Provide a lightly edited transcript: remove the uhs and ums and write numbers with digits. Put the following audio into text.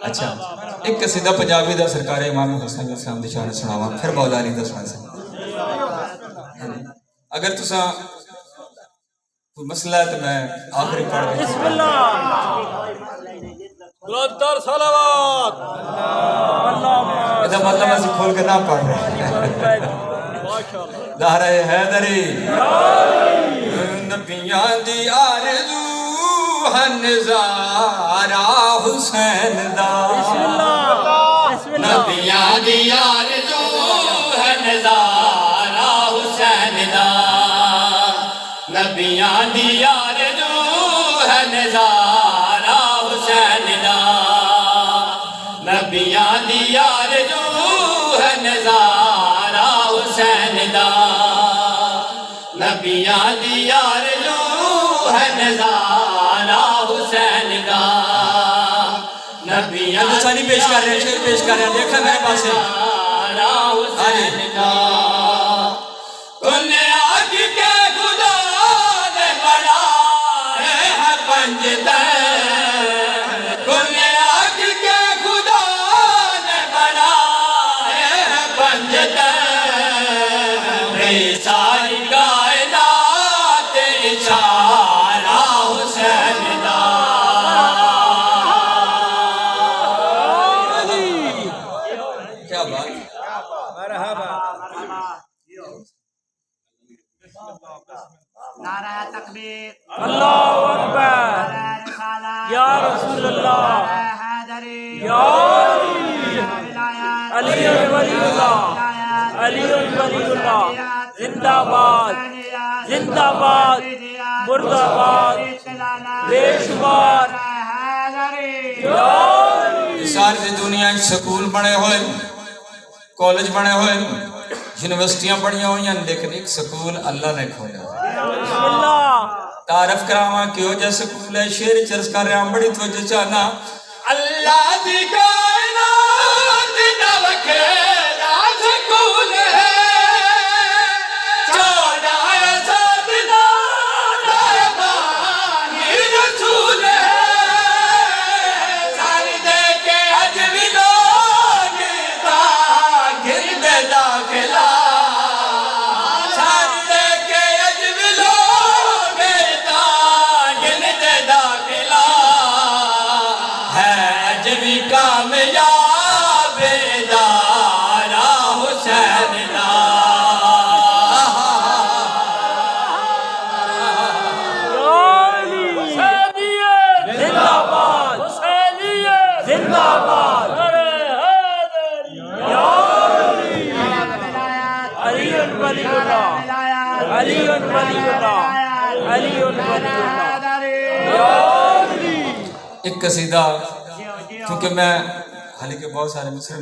اچھا ایک قصیدہ پنجابی دا سرکار امام حسین علیہ السلام دی شان سناواں پھر مولا علی دا سنا سکتا اگر تساں کوئی مسئلہ ہے تو میں آخری پڑھ رہا بسم اللہ بلندر صلوات یہ مطلب میں سے کھول کے نہ پڑھ رہا دہرہ حیدری نبیاں دی آرزو ہے نظارہ حسین دا نبیاں دی آرزو ہے نظارہ حسین دا نبیاں دی آرزو ہے نظارہ حسین دا نبیاں دی آرزو ہے نظارہ حسین دا نبیاں دی آرزو ہے نظارہ حسین دا نبیاں دی پیش کر رہے ہیں شیر پیش کر رہے ہیں دیکھیں میرے پاس نظارہ حسین دا انہیں آج کے خدا نے بنائے ہیں پنجتن انہیں آج کے خدا نے بنائے ہیں پنجتن ساری کائنات اشارہ حسین دا کیا بات نعرہ تکبیر اللہ اکبر نعرہ رسالت یا رسول اللہ نعرہ حیدری یا علی ولی اللہ علی ولی اللہ زندہ باد زندہ باد مرد آباد بے شمار ساری دنیا سکول بنے ہوئے کالج بنے ہوئے یونیورسٹیاں بڑھیاں ہوئی ہیں لیکن ایک سکول اللہ نے کھولا بسم اللہ تعارف کراواں کیوں جا سکول ہے شیر چرس کر رہے ہیں بڑی توجہ چاہنا اللہ دی کائنات دا وکھرا سکول ہے چودہ ساتنا دربانی رسول ہے ساری دے کے حج بھی لوگ گر دے داخلہ ساری دے کے حج بھی لوگ گر دے داخلہ ہے حج بھی کامیاب دارا حسین دا زندہ باد زندہ باد علی ولی اللہ علی ولی اللہ علی ولی اللہ ایک قصیدہ کیونکہ میں حالانکہ بہت سارے مصر